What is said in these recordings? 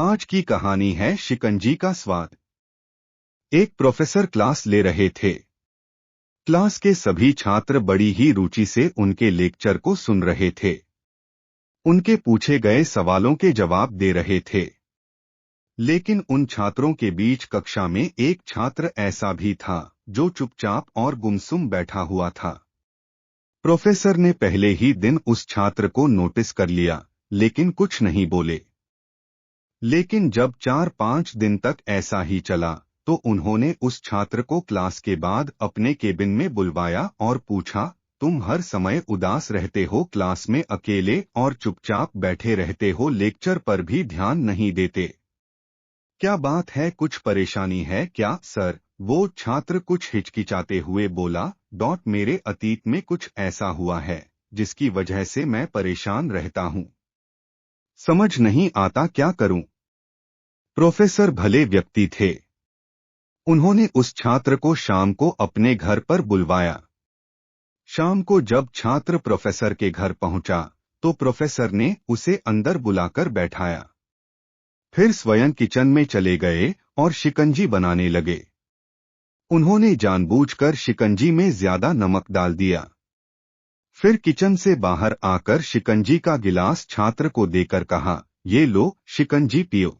आज की कहानी है शिकंजी का स्वाद। एक प्रोफेसर क्लास ले रहे थे। क्लास के सभी छात्र बड़ी ही रुचि से उनके लेक्चर को सुन रहे थे। उनके पूछे गए सवालों के जवाब दे रहे थे। लेकिन उन छात्रों के बीच कक्षा में एक छात्र ऐसा भी था जो चुपचाप और गुमसुम बैठा हुआ था। प्रोफेसर ने पहले ही दिन उस छात्र को नोटिस कर लिया, लेकिन कुछ नहीं बोले। लेकिन जब 4-5 दिन तक ऐसा ही चला, तो उन्होंने उस छात्र को क्लास के बाद अपने केबिन में बुलवाया और पूछा, तुम हर समय उदास रहते हो, क्लास में अकेले और चुपचाप बैठे रहते हो, लेक्चर पर भी ध्यान नहीं देते। क्या बात है, कुछ परेशानी है क्या? सर, वो छात्र कुछ हिचकिचाते हुए बोला, मेरे अतीत में कुछ ऐसा हुआ है जिसकी वजह से मैं परेशान रहता हूँ। समझ नहीं आता क्या करूं। प्रोफेसर भले व्यक्ति थे। उन्होंने उस छात्र को शाम को अपने घर पर बुलवाया। शाम को जब छात्र प्रोफेसर के घर पहुंचा, तो प्रोफेसर ने उसे अंदर बुलाकर बैठाया। फिर स्वयं किचन में चले गए और शिकंजी बनाने लगे। उन्होंने जानबूझकर शिकंजी में ज्यादा नमक डाल दिया। फिर किचन से बाहर आकर शिकंजी का गिलास छात्र को देकर कहा, ये लो, शिकंजी पियो।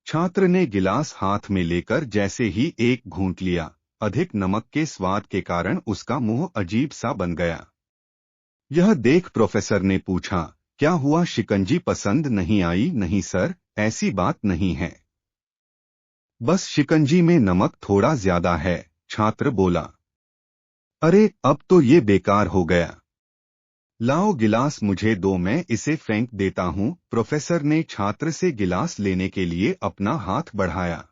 छात्र ने गिलास हाथ में लेकर जैसे ही एक घूंट लिया, अधिक नमक के स्वाद के कारण उसका मुंह अजीब सा बन गया। यह देख प्रोफेसर ने पूछा, क्या हुआ, शिकंजी पसंद नहीं आई? नहीं सर, ऐसी बात नहीं है, बस शिकंजी में नमक थोड़ा ज्यादा है, छात्र बोला। अरे, अब तो ये बेकार हो गया। लाओ गिलास मुझे दो, मैं इसे फेंक देता हूँ। प्रोफेसर ने छात्र से गिलास लेने के लिए अपना हाथ बढ़ाया,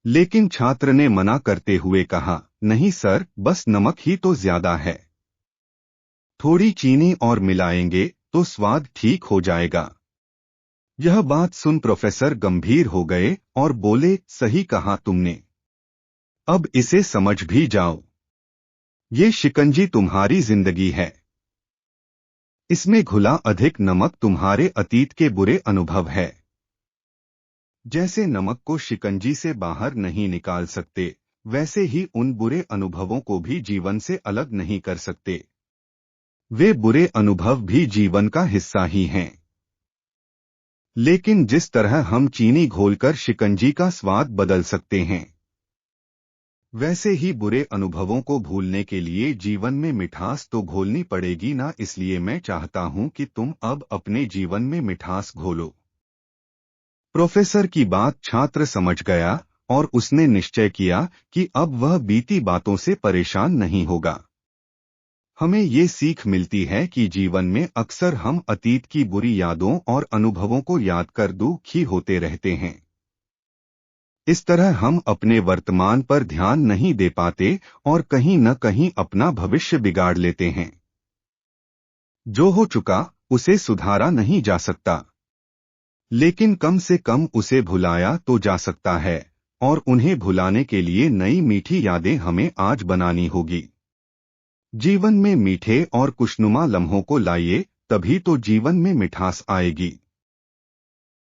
लेकिन छात्र ने मना करते हुए कहा, नहीं सर, बस नमक ही तो ज्यादा है, थोड़ी चीनी और मिलाएंगे तो स्वाद ठीक हो जाएगा। यह बात सुन प्रोफेसर गंभीर हो गए और बोले, सही कहा तुमने, अब इसे समझ भी जाओ। ये शिकंजी तुम्हारी जिंदगी है, इसमें घुला अधिक नमक तुम्हारे अतीत के बुरे अनुभव है। जैसे नमक को शिकंजी से बाहर नहीं निकाल सकते, वैसे ही उन बुरे अनुभवों को भी जीवन से अलग नहीं कर सकते। वे बुरे अनुभव भी जीवन का हिस्सा ही हैं। लेकिन जिस तरह हम चीनी घोलकर शिकंजी का स्वाद बदल सकते हैं, वैसे ही बुरे अनुभवों को भूलने के लिए जीवन में मिठास तो घोलनी पड़ेगी ना। इसलिए मैं चाहता हूं कि तुम अब अपने जीवन में मिठास घोलो। प्रोफेसर की बात छात्र समझ गया और उसने निश्चय किया कि अब वह बीती बातों से परेशान नहीं होगा। हमें ये सीख मिलती है कि जीवन में अक्सर हम अतीत की बुरी यादों और अनुभवों को याद कर दुखी होते रहते हैं। इस तरह हम अपने वर्तमान पर ध्यान नहीं दे पाते और कहीं न कहीं अपना भविष्य बिगाड़ लेते हैं। जो हो चुका उसे सुधारा नहीं जा सकता, लेकिन कम से कम उसे भुलाया तो जा सकता है, और उन्हें भुलाने के लिए नई मीठी यादें हमें आज बनानी होगी। जीवन में मीठे और खुशनुमा लम्हों को लाइए, तभी तो जीवन में मिठास आएगी।